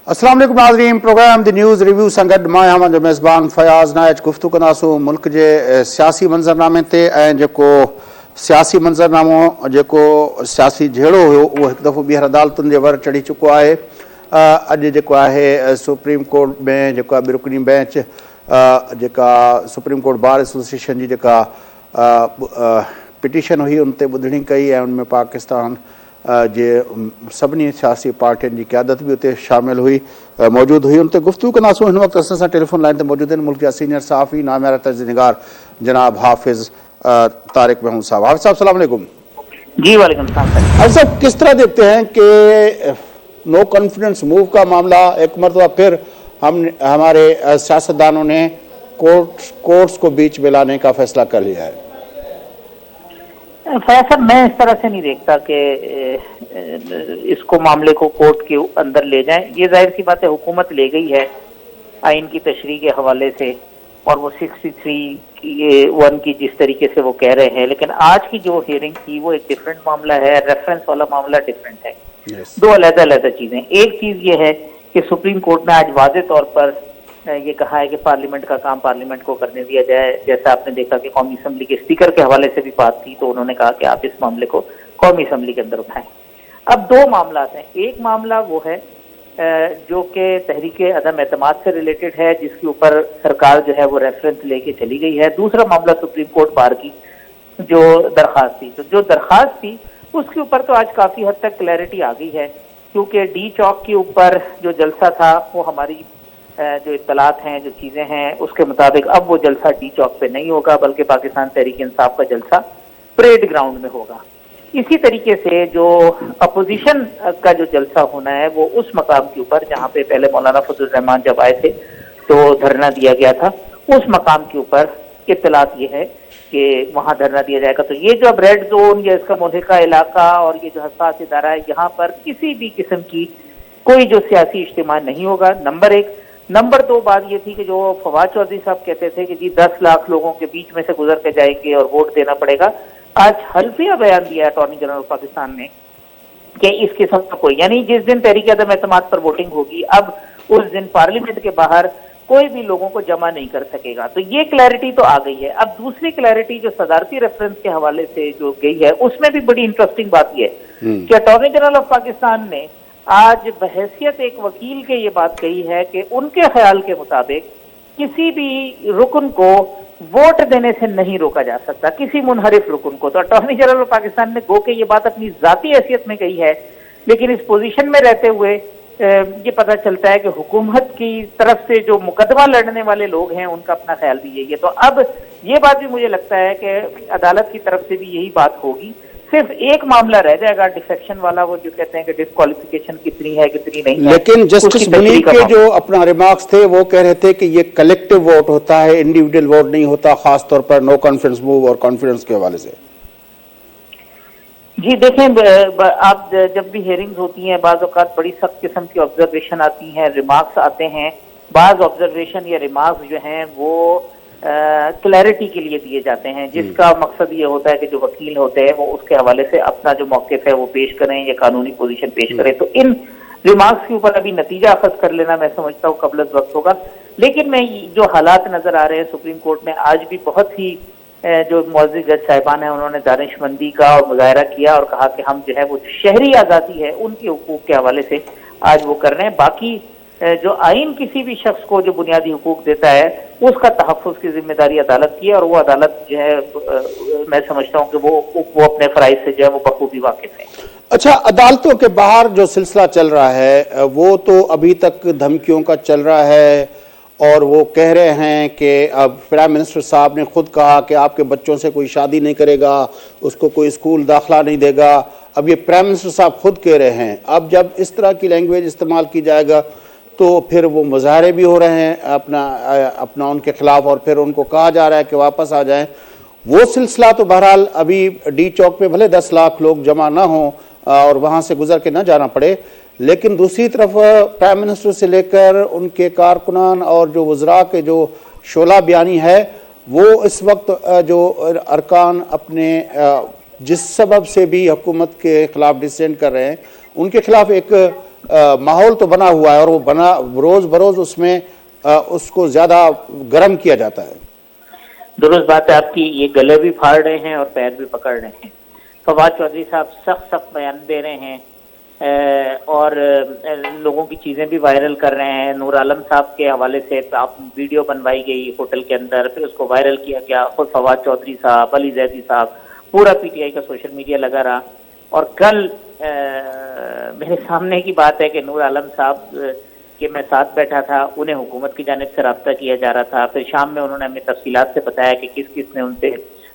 अस्सलाम वालेकुम नाज़रीन, प्रोग्राम द न्यूज़ रिव्यू संगत मां आहियां जो मेज़बान फयाज़ नाइच। गुफ्तगू कंदासूं मुल्क जे सियासी मंज़रनामे ते ऐं जेको सियासी मंज़रनामो जेको सियासी झेड़ो हुयो उहो हिकु दफ़ो ॿीहर अदालतुनि जे वर चढ़ी चुको आहे। अॼु जेको आहे सुप्रीम कोर्ट में जेको आहे ॿिरुकनी बेंच जेका सुप्रीम कोर्ट बार एसोसिएशन जी जेका पिटीशन हुई उन ते ॿुधणी कई ऐं उनमें पाकिस्तान जे सभिनी सियासी पार्टियुनि जी क़यादत बि उते शामिल हुई मौजूदु हुई। उन ते गुफ़्तगू कंदासूं। हिन वक़्तु असां सां टेलीफोन लाइन ते मौजूदु आहिनि मुल्क जा सीनियर सहाफ़ी नामियारा तर्जुमेगार जनाब हाफ़िज़ तारिक महमूद साहब। हाफ़िज़ साहब अस्सलाम वालेकुम। जी वालेकुम सलाम। हाफ़िज़ साहब, किस तरह देखते हैं कि नो कॉन्फिडेंस मूव का मामला एक मरतबा फिर हमारे सियासतदानों ने कोर्ट्स को बीच में लाने का फैसला कर लिया है? फैसला मैं इस तरह से नहीं देखता कि इसको मामले को कोर्ट के अंदर ले जाएं। ये जाहिर सी बात है, हुकूमत ले गई है आइन की तशरीह के हवाले से और वो 63(1) की जिस तरीके से वो कह रहे हैं, लेकिन आज की जो हियरिंग थी वो एक डिफरेंट मामला है, रेफरेंस वाला मामला डिफरेंट है। दो अलग-अलग चीजें। एक चीज ये है कि सुप्रीम कोर्ट ने आज वाज़े तौर पर ये कहा है कि पार्लियामेंट का काम पार्लियामेंट को करने दिया जाए। जैसा आपने देखा कि कौमी असम्बली के स्पीकर के हवाले से भी बात थी तो उन्होंने कहा कि आप इस मामले को कौमी असम्बली के अंदर उठाएं। अब दो मामला हैं। एक मामला वो है जो कि तहरीक अदम एतमाद से रिलेटेड है, जिसके ऊपर सरकार जो है वो रेफरेंस लेके चली गई है। दूसरा मामला सुप्रीम कोर्ट बार की जो दरख्वास्त थी, तो जो दरख्वास्त थी उसके ऊपर तो आज काफी हद तक क्लैरिटी आ गई है, क्योंकि डी चौक के ऊपर जो जलसा था वो हमारी जो इत्तलात हैं, जो चीजें हैं, उसके मुताबिक अब वो जलसा डी चौक पे नहीं होगा, बल्कि पाकिस्तान तहरीक इंसाफ का जलसा परेड ग्राउंड में होगा। इसी तरीके से जो अपोजिशन का जो जलसा होना है वो उस मकाम के ऊपर जहाँ पे पहले मौलाना फजल रहमान जब आए थे तो धरना दिया गया था, उस मकाम के ऊपर इत्तलात ये है कि वहाँ धरना दिया जाएगा। तो ये जो अब रेड जोन या इसका मुल्हिका इलाका और ये जो हसास इदारा है, यहाँ पर किसी भी किस्म की कोई जो सियासी इज्तिमा नहीं होगा, नंबर एक। नंबर दो बात ये थी कि जो फवाद चौधरी साहब कहते थे कि जी 10 लाख लोगों के बीच में से गुजर के जाएंगे और वोट देना पड़ेगा, आज हल्फिया बयान दिया है अटॉर्नी जनरल पाकिस्तान ने कि इस किस्म का कोई, यानी जिस दिन तहरीक अदम एतमाद पर वोटिंग होगी अब उस दिन पार्लियामेंट के बाहर कोई भी लोगों को जमा नहीं कर सकेगा। तो ये क्लैरिटी तो आ गई है। अब दूसरी क्लैरिटी जो सदारती रेफरेंस के हवाले से जो गई है उसमें भी बड़ी इंटरेस्टिंग बात यह है कि अटॉर्नी जनरल ऑफ पाकिस्तान ने आज बहैसियत एक वकील के ये बात कही है कि उनके ख्याल के मुताबिक किसी भी रुकन को वोट देने से नहीं रोका जा सकता, किसी मुनहरिफ रुकन को। तो अटॉर्नी जनरल पाकिस्तान ने गो के ये बात अपनी जाती हैसियत में कही है, लेकिन इस पोजीशन में रहते हुए ये पता चलता है कि हुकूमत की तरफ से जो मुकदमा लड़ने वाले लोग हैं उनका अपना ख्याल भी यही है। तो अब ये बात भी मुझे लगता है कि अदालत की तरफ से भी यही बात होगी। सिर्फ एक मामला रह जाएगा डिफेक्शन वाला, वो जो कहते हैं कि डिस्क्वालिफिकेशन कितनी है कितनी नहीं है। लेकिन जस्टिस मुनीर के जो अपना रिमार्क्स थे वो कह रहे थे कि ये कलेक्टिव वोट होता है, इंडिविजुअल वोट नहीं होता, खास तौर पर नो कॉन्फिडेंस मूव और कॉन्फिडेंस के हवाले से। जी देखें, आप जब भी हियरिंग्स होती हैं बाज़ औक़ात बड़ी सख्त किस्म की ऑब्जर्वेशन आती हैं, रिमार्क्स आते हैं। बाज़ ऑब्जर्वेशन या रिमार्क्स जो हैं वो क्लैरिटी के लिए दिए जाते हैं, जिसका मकसद ये होता है कि जो वकील होते हैं वो उसके हवाले से अपना जो मौक़िफ़ है वो पेश करें या कानूनी पोजीशन पेश करें। तो इन रिमार्क्स के ऊपर अभी नतीजा अखज़ कर लेना मैं समझता हूँ कबल वक्त होगा। लेकिन मैं जो हालात नज़र आ रहे हैं सुप्रीम कोर्ट में आज भी बहुत ही जो मुअज़्ज़िज़ जज साहिबान हैं उन्होंने दानिशमंदी का और मुज़ाहरा किया और कहा कि हम जो है वो शहरी आज़ादी है उनके हुकूक के हवाले से आज वो कर रहे हैं। बाकी जो आइन किसी भी शख्स को जो बुनियादी हुकूक देता है उसका तहफ़्फ़ुज़ की जिम्मेदारी अदालत की है, और वो अदालत जो है मैं समझता हूँ कि वो अपने फ़राइज़ से जो है वो बखूबी वाकिफ़ है। अच्छा, अदालतों के बाहर जो सिलसिला चल रहा है वो तो अभी तक धमकियों का चल रहा है और वो कह रहे हैं कि अब प्राइम मिनिस्टर साहब ने खुद कहा कि आपके बच्चों से कोई शादी नहीं करेगा, उसको कोई स्कूल दाखिला नहीं देगा। अब ये प्राइम मिनिस्टर साहब खुद कह रहे हैं। अब जब इस तरह की लैंग्वेज इस्तेमाल की जाएगा तो फिर वो मुजाहरे भी हो रहे हैं अपना उनके खिलाफ, और फिर उनको कहा जा रहा है कि वापस आ जाएं। वो सिलसिला तो बहरहाल अभी डी चौक पे भले 10 लाख लोग जमा ना हों और वहाँ से गुजर के ना जाना पड़े, लेकिन दूसरी तरफ प्राइम मिनिस्टर से लेकर उनके कारकुनान और जो वज़रा के जो शोला बयानी है वो इस वक्त जो अरकान अपने जिस सबब से भी हुकूमत के खिलाफ डिसेंट कर रहे हैं उनके खिलाफ एक माहौल तो बना हुआ है और वो बना रोज बरोज उसमें उसको ज्यादा गर्म किया जाता है। दुरुस्त बात है आपकी, ये गले भी फाड़ रहे हैं और पैर भी पकड़ रहे हैं। फवाद चौधरी साहब सख्त बयान दे रहे हैं और लोगों की चीज़ें भी वायरल कर रहे हैं। नूर आलम साहब के हवाले से आप वीडियो बनवाई गई होटल के अंदर, फिर उसको वायरल किया गया। खुद फवाद चौधरी साहब, अली जैदी साहब, पूरा पीटीआई का सोशल मीडिया लगा रहा। और कल मेरे सामने की बात है कि नूर आलम साहब के मैं साथ बैठा था, उन्हें हुकूमत की जानिब से रब्ता किया जा रहा था। फिर शाम में उन्होंने हमें तफसीलात से बताया कि किस किस ने उनसे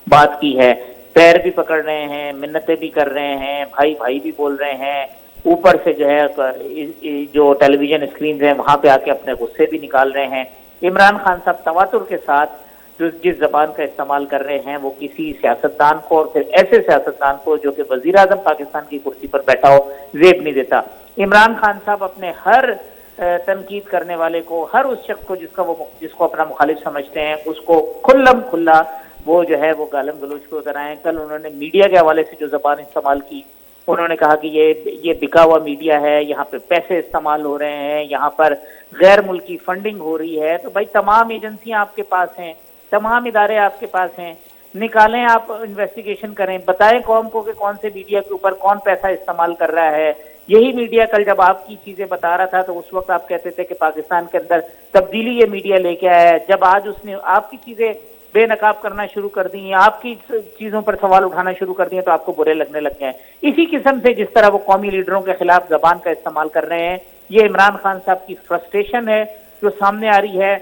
बात की है। पैर भी पकड़ रहे हैं, मिन्नतें भी कर रहे हैं, भाई भाई भी बोल रहे हैं। ऊपर से जो है जो टेलीविजन स्क्रीन हैं वहां पे आके अपने गुस्से भी निकाल रहे हैं। इमरान खान साहब तवातुर के साथ जो जिस जबान का इस्तेमाल कर रहे हैं वो किसी सियासतदान को, और फिर ऐसे सियासतदान को जो कि वजीर आजम पाकिस्तान की कुर्सी पर बैठा हो, जेब नहीं देता। इमरान खान साहब अपने हर तनकीद करने वाले को, हर उस शख्स को जिसको अपना मुखालिफ समझते हैं, उसको खुल्लम खुल्ला वो जो है वो गालम गलोच पे उतर आए हैं। कल उन्होंने मीडिया के हवाले से जो जबान इस्तेमाल की, उन्होंने कहा कि ये बिका हुआ मीडिया है, यहाँ पे पैसे इस्तेमाल हो रहे हैं, यहाँ पर गैर मुल्की फंडिंग हो रही है। तो भाई तमाम एजेंसियां आपके पास हैं, तमाम इदारे आपके पास हैं, निकालें, आप इन्वेस्टिगेशन करें, बताएं कौम को कि कौन से मीडिया के ऊपर कौन पैसा इस्तेमाल कर रहा है। यही मीडिया कल जब आपकी चीजें बता रहा था तो उस वक्त आप कहते थे कि पाकिस्तान के अंदर तब्दीली ये मीडिया लेके आया है। जब आज उसने आपकी चीजें बेनकाब करना शुरू कर दी, आपकी चीजों पर सवाल उठाना शुरू कर दिए, तो आपको बुरे लगने लग गए। इसी किस्म से जिस तरह वो कौमी लीडरों के खिलाफ जबान का इस्तेमाल कर रहे हैं, ये इमरान खान साहब की फ्रस्ट्रेशन है जो सामने आ रही है,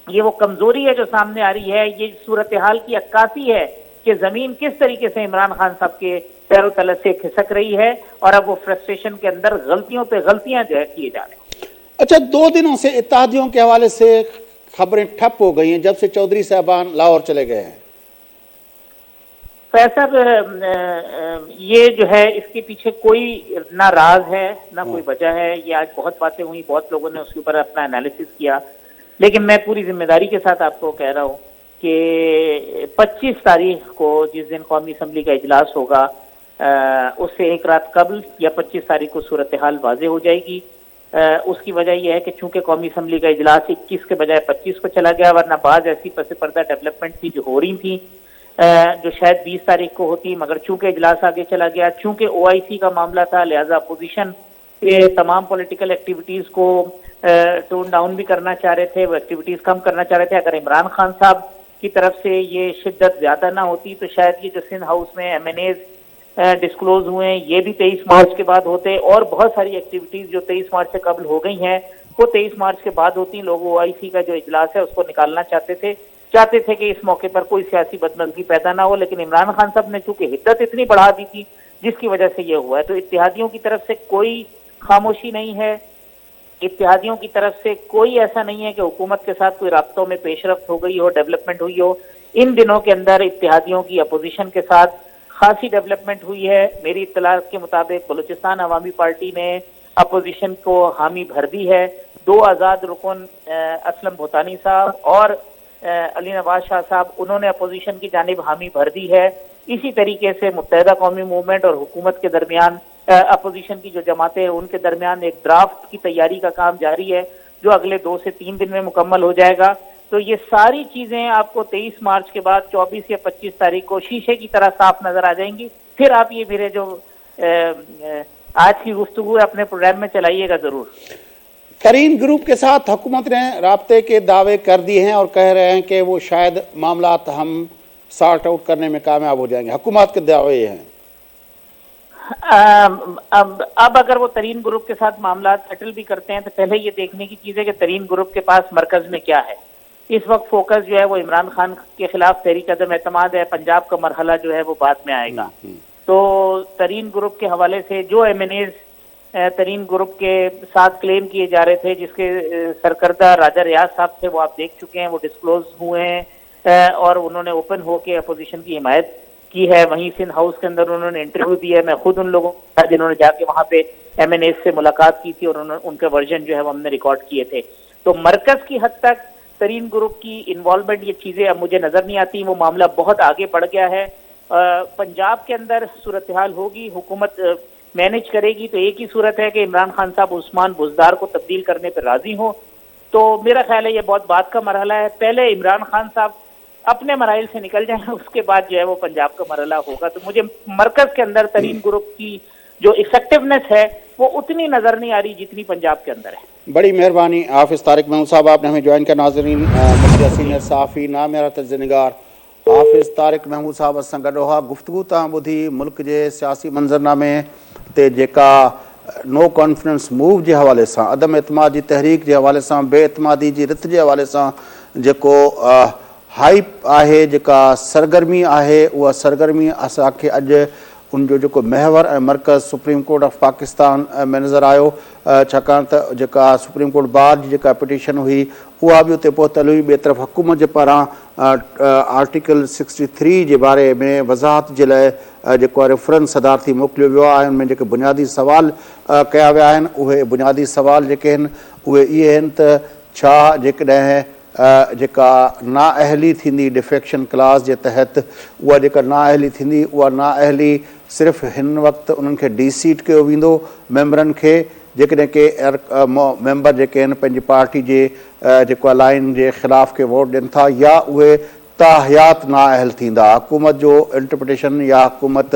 ये वो कमजोरी है जो सामने आ रही है, ये सूरत हाल की अक्कासी है कि जमीन किस तरीके से इमरान खान साहब के पैरों तले से खिसक रही है और अब वो फ्रस्ट्रेशन के अंदर गलतियों पे गलतियां जो है किए जा रहे हैं। अच्छा, 2 दिनों से इत्तेहादियों के हवाले से खबरें ठप हो गई हैं जब से चौधरी साहबान लाहौर चले गए हैं। फैसल ये जो है इसके पीछे कोई ना राज है ना कोई वजह है। ये आज बहुत बातें हुई, बहुत लोगों ने उसके ऊपर अपना एनालिसिस किया, लेकिन मैं पूरी जिम्मेदारी के साथ आपको कह रहा हूँ कि 25 तारीख को जिस दिन कौमी असम्बली का इजलास होगा, उससे एक रात कबल या 25 तारीख को सूरत हाल वाज़ेह हो जाएगी। उसकी वजह यह है कि चूंकि कौमी असम्बली का इजलास 21 के बजाय 25 को चला गया, वरना बाज़ ऐसी पस पर्दा डेवलपमेंट थी जो हो रही थी जो शायद 20 तारीख को होती, मगर चूंकि इजलास आगे चला गया, चूंकि OIC का मामला था, लिहाजा अपोजिशन के तमाम पॉलिटिकल एक्टिविटीज़ को टोन डाउन भी करना चाह रहे थे, वो एक्टिविटीज़ कम करना चाह रहे थे। अगर इमरान खान साहब की तरफ से ये शिद्दत ज़्यादा ना होती तो शायद ये जो सिंध हाउस में MNAs डिस्क्लोज हुए हैं ये भी 23 मार्च के बाद होते, और बहुत सारी एक्टिविटीज़ जो 23 मार्च से कबल हो गई हैं वो 23 मार्च के बाद होती। लोग OIC का जो इजलास है उसको निकालना चाहते थे कि इस मौके पर कोई सियासी बदनज़मी पैदा ना हो, लेकिन इमरान खान साहब ने चूंकि हिद्दत इतनी बढ़ा दी थी जिसकी वजह से ये हुआ है। तो इत्तेहादियों की तरफ से कोई खामोशी नहीं है, इत्तेहादियों की तरफ से कोई ऐसा नहीं है कि हुकूमत के साथ कोई राब्तों में पेशरफ्त हो गई हो, डेवलपमेंट हुई हो। इन दिनों के अंदर इत्तेहादियों की अपोजिशन के साथ खासी डेवलपमेंट हुई है। मेरी इत्तलात के मुताबिक बलूचिस्तान अवामी पार्टी ने अपोजिशन को हामी भर दी है। 2 आज़ाद रुकन असलम भूतानी साहब और अली नवाज शाह साहब, उन्होंने अपोजिशन की जानिब हामी भर दी है। इसी तरीके से मुत्तहिदा कौमी मूवमेंट और हुकूमत के दरमियान, अपोजिशन की जो जमातें हैं उनके दरमियान एक ड्राफ्ट की तैयारी का काम जारी है जो अगले 2 से 3 दिन में मुकम्मल हो जाएगा। तो ये सारी चीज़ें आपको 23 मार्च के बाद 24 या 25 तारीख को शीशे की तरह साफ नजर आ जाएंगी। फिर आप ये मेरे जो आज की गुफ्तगू है अपने प्रोग्राम में चलाइएगा ज़रूर। तरीन ग्रुप के साथ हुकूमत ने राब्ते के दावे कर दिए हैं और कह रहे हैं कि वो शायद मामलात हम सॉर्ट आउट करने में कामयाब हो जाएंगे। हुकूमत के दावे ये हैं। अब अगर वो तरीन ग्रुप के साथ मामला सेटल भी करते हैं तो पहले ये देखने की चीज़ है कि तरीन ग्रुप के पास मरकज में क्या है। इस वक्त फोकस जो है वो इमरान खान के खिलाफ तहरीक अदम एतमाद है, पंजाब का मरहला जो है वो बाद में आएगा। तो तरीन ग्रुप के हवाले से जो MNAs तरीन ग्रुप के साथ क्लेम किए जा रहे थे, जिसके सरकर्दा राजा रियाज साहब थे, वो आप देख चुके हैं, वो डिस्क्लोज हुए हैं और उन्होंने ओपन होकर अपोजिशन की हिमायत की है। वहीं सिंध हाउस के अंदर उन्होंने इंटरव्यू दिया है। मैं खुद उन लोगों के जिन्होंने जाके वहाँ पे MNAs से मुलाकात की थी और उनके वर्जन जो है वो हमने रिकॉर्ड किए थे। तो मरकज की हद तक तरीन ग्रुप की इन्वॉल्वमेंट, ये चीज़ें अब मुझे नज़र नहीं आती। वो मामला बहुत आगे बढ़ गया है। पंजाब के अंदर सूरत हाल होगी, हुकूमत مینیج کرے گی تو ایک ہی صورت ہے کہ عمران خان صاحب عثمان بزدار کو تبدیل کرنے پہ راضی ہوں. تو میرا خیال ہے یہ بہت بات کا مرحلہ ہے. پہلے عمران خان صاحب اپنے مراحل سے نکل جائیں, اس کے بعد جو ہے وہ پنجاب کا مرحلہ ہوگا. تو مجھے مرکز کے اندر ترین گروپ کی جو افیکٹونیس ہے وہ اتنی نظر نہیں آ رہی جتنی پنجاب کے اندر ہے. بڑی مہربانی حافظ طارق محمود صاحب, آپ نے ہمیں جوائن کیا. ناظرین, مجھے سینئر صحافی نامیرا تجزیہ نگار حافظ طارق محمود صاحب اس گڈو ہوا. گفتگو تاں ॿुधी मुल्क जे सियासी मंज़रनामे ते जेका नो कॉन्फिडेंस मूव जे हवाले सां, अदम एतमाद जी तहरीक जे हवाले सां, बेएतमादी जी रिथ जे हवाले सां जेको हाइप आहे, जेका सरगर्मी आहे, उहा सरगर्मी असांखे अॼु उनजो जेको महवर ऐं मर्कज़ सुप्रीम कोर्ट ऑफ पाकिस्तान में नज़र आयो. छाकाणि त जेका सुप्रीम कोर्ट बार जी जेका पिटीशन हुई उहा बि उते पहुतल हुई. ॿिए तरफ़ हुकूमत जे पारां आर्टिकल 63 जे बारे में वज़ाहत जे लाइ जेको आहे रेफरेंस सदारती मोकिलियो वियो आहे. उनमें जेके बुनियादी सवाल कया विया आहिनि, उहे बुनियादी सवाल जेके आहिनि उहे इहे आहिनि त छा जेकॾहिं जेका नाअहली थींदी डिफेक्शन क्लास जे तहत, उहा जेका नाअहली थींदी, उहा नाअहली सिर्फ़ु हिन वक़्तु उन्हनि खे डीसीट कयो वेंदो मेंबरनि खे, जेकॾहिं के मेंबर जेके आहिनि पंहिंजी पार्टी जे जेको आहे लाइन जे ख़िलाफ़ के वोट ॾियनि था, या उहे ताहयात नाअहल थींदा. हुकूमत जो इंटरप्रिटेशन या हुकूमत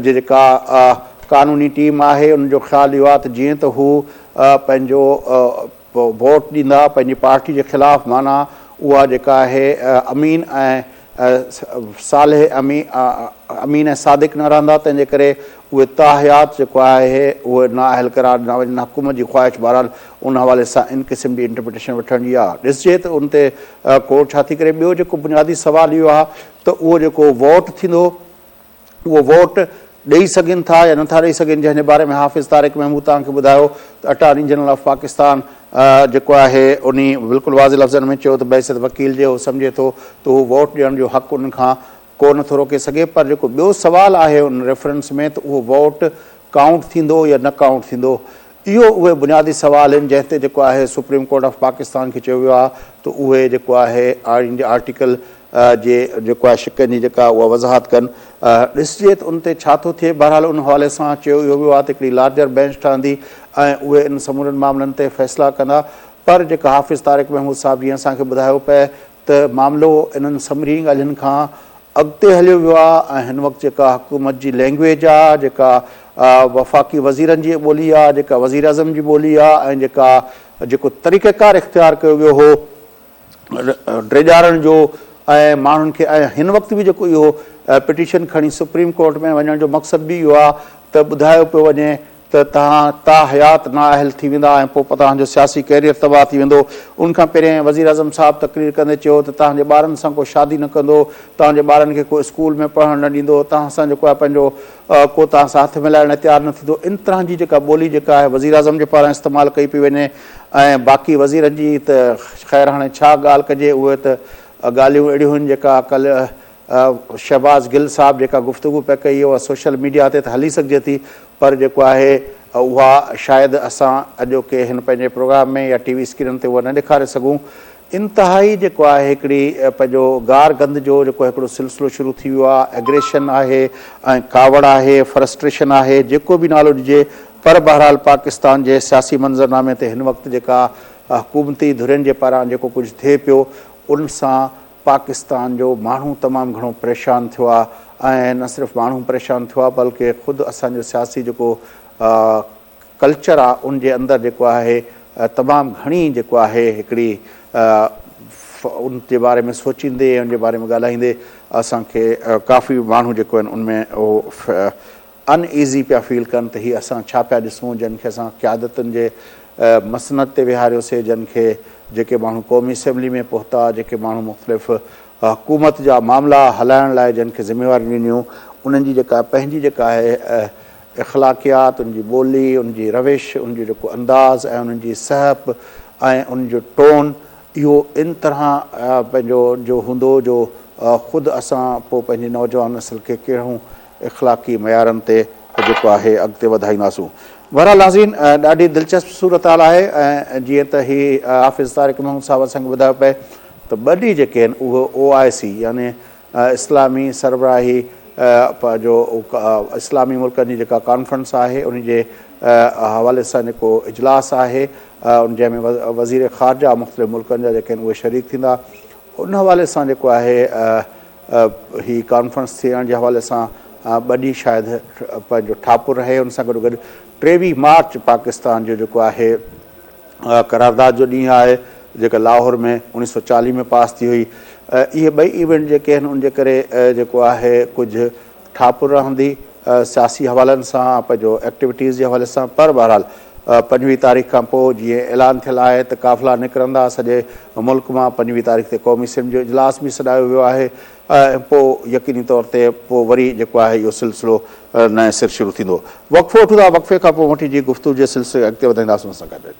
जी जेका कानूनी टीम आहे उनजो ख़्यालु इहो आहे त जीअं त हू पंहिंजो वोट ॾींदा पंहिंजी पार्टी जे ख़िलाफ़, माना उहा जेका आहे अमीन ऐं सालेह अमीन ऐं सादिक न रहंदा. तंहिंजे करे उहे ताहयात जेको आहे उहे नाअहल करार न वञनि. हुकूमत जी ख़्वाहिश बहरहाल उन हवाले सां इन क़िस्म जी इंटरप्रिटेशन वठण जी आहे. ॾिसजे त उन ते कोर्ट छा थी करे. ॿियो जेको बुनियादी सुवालु इहो आहे त उहो जेको वोट थींदो, उहो वोट ॾेई सघनि था या नथा ॾेई सघनि, जंहिंजे बारे में हाफ़िज़ तारिक महमूद तव्हांखे ॿुधायो त अटॉर्नी जनरल ऑफ पाकिस्तान जेको आहे उन बिल्कुलु वाज़े लफ़्ज़नि में चयो त बैसियत वकील जे उहो सम्झे थो त उहो वोट ॾियण जो हक़ु उन खां को नथो रोके सघे. पर जेको ॿियो सुवालु आहे उन रेफरेंस में त उहो वोट काउंट थींदो या न काउंट थींदो, इहो उहे बुनियादी सुवाल आहिनि जंहिं ते जेको आहे सुप्रीम कोर्ट ऑफ पाकिस्तान खे चयो वियो आहे त उहे जेको आहे आर्टिकल जे जेको आहे शिकनि जी जेका उहा वज़ाहत कनि. ॾिसजे त उन ते छा थो थिए. बहरहाल उन हवाले सां चयो इहो वियो आहे त हिकिड़ी लार्जर बेंच ठहंदी ऐं उहे इन समूरनि मामलनि ते फ़ैसिला कंदा. पर जेका हाफ़िज़ तारिक महमूद साहिब जीअं असांखे ॿुधायो पिए त मामिलो इन्हनि समरी ॻाल्हियुनि खां अॻिते हलियो वियो आहे ऐं हिन वक़्तु जेका हुकूमत जी लैंग्वेज आहे, जेका वफ़ाक़ी वज़ीरनि जी ॿोली आहे, जेका वज़ीर अज़म जी ॿोली आहे, ऐं जेको तरीक़ेकार इख़्तियार कयो वियो हो ड्रेजारण जो ऐं माण्हुनि खे, ऐं हिन वक़्तु बि जेको इहो पिटीशन खणी सुप्रीम कोर्ट में वञण जो मक़सदु बि इहो आहे त ॿुधायो पियो वञे त तव्हां ताहयात नाअहल थी वेंदा ऐं पोइ तव्हांजो सियासी कैरियर तबाह थी वेंदो. उनखां पहिरियों वज़ीर अज़म साहिबु तक़रीर कंदे चयो त तव्हांजे ॿारनि सां को शादी न कंदो, तव्हांजे ॿारनि खे को स्कूल में पढ़णु न ॾींदो, तव्हां सां जेको आहे पंहिंजो को तव्हां सां हथ मिलाइण तयारु न थींदो. इन तरह जी जेका ॿोली जेका आहे वज़ीर अज़म जे पारां इस्तेमालु कई पई वञे. ऐं बाक़ी वज़ीरनि जी त ख़ैर हाणे छा ॻाल्हि कजे, उहे त ॻाल्हियूं अहिड़ियूं आहिनि जेका कल्ह शहबाज़ गिल साहिबु जेका गुफ़्तगू पिया कई उहा सोशल मीडिया ते त हली सघिजे थी, पर जेको आहे उहा शायदि असां अॼोके हिन पंहिंजे प्रोग्राम में या टीवी स्क्रीन ते उहा न ॾेखारे सघूं. इंतिहाई जेको आहे हिकिड़ी पंहिंजो गार गंद जो जेको हिकिड़ो सिलसिलो शुरू थी वियो आहे. एग्रेशन आहे ऐं कावड़ आहे, फ्रस्ट्रेशन आहे, जेको बि नालो ॾिजे. पर बहरहाल पाकिस्तान जे सियासी मंज़रनामे ते हिन वक़्तु जेका हुकूमती धुरियुनि जे पारां जेको कुझु थिए पियो उन सां पाकिस्तान जो माण्हू तमामु घणो परेशान थियो आहे. ऐं न सिर्फ़ु माण्हू परेशान थियो आहे बल्कि ख़ुदि असांजो सियासी जेको कल्चर आहे उन जे अंदरि जेको आहे तमामु घणी जेको आहे हिकिड़ी उन जे बारे में सोचींदे उन जे बारे में ॻाल्हाईंदे असांखे काफ़ी माण्हू जेको आहिनि उनमें उहो अनईज़ी पिया फील कनि त हीअ असां छा पिया ॾिसूं, जिन खे असां क़यादतुनि जे मसनद ते विहारियोसीं, जिन खे जेके माण्हू क़ौमी असेंबली में पहुता, जेके माण्हू मुख़्तलिफ़ हुकूमत जा मामला हलाइण लाइ जिन खे ज़िम्मेवारियूं ॾिनियूं, उन्हनि जी जेका पंहिंजी जेका आहे इख़लाक़ियात, उनजी ॿोली, उनजी रविश, उनजो जेको अंदाज़ ऐं उन्हनि जी सहप ऐं उनजो टोन, इहो इन तरह पंहिंजो जो हूंदो जो ख़ुदि असां पोइ पंहिंजी नौजवान नस्ल खे कहिड़ो इख़लाक़ी मयारनि ते जेको आहे अॻिते वधाईंदासूं. बहरहाल नाज़रीन, ॾाढी दिलचस्प सूरत हाल आहे. ऐं जीअं त ही हाफ़िज़ तारिक महमूद साहिब असांखे ॿुधायो पिए त ॿ ॾींहं जेके आहिनि उहे OIC यानी इस्लामी सरबराही जो इस्लामी मुल्कनि जी जेका कॉन्फ्रेंस आहे उन जे हवाले सां जेको इजलास आहे उन जंहिंमें वज़ीर ख़ारजा मुख़्तलिफ़ मुल्कनि जा जेके आहिनि उहे शरीक थींदा उन हवाले सां जेको आहे ही कॉन्फ्रेंस थियण जे हवाले सां ॿ ॾींहं शायदि पंहिंजो ठापुर रहे। उन सां गॾु गॾु 23 मार्च पाकिस्तान जो जेको आहे करारदाद जो ॾींहुं आहे जेका लाहौर में 1940 में पास थी हुई। इहे ॿई इवेंट जेके आहिनि उनजे करे जेको आहे कुझु ठापुर रहंदी सियासी हवालनि सां पंहिंजो एक्टिविटीज़ जे हवाले सां। पर बहरहाल 25 तारीख़ खां पोइ जीअं ऐलान थियल आहे त काफ़िला निकिरंदा सॼे मुल्क मां। 25 तारीख़ ते क़ौमी असेंबली जो इजलास बि सॾायो वियो आहे। पोइ यकीनी तौर ते पोइ वरी जेको आहे इहो सिलसिलो नएं सिर शुरू थींदो। वक़फ़ो वठूं था, वक़फ़े खां पोइ वठी जी गुफ़्तगू जे सिलसिले अॻिते वधाईंदासीं उन सां गॾु।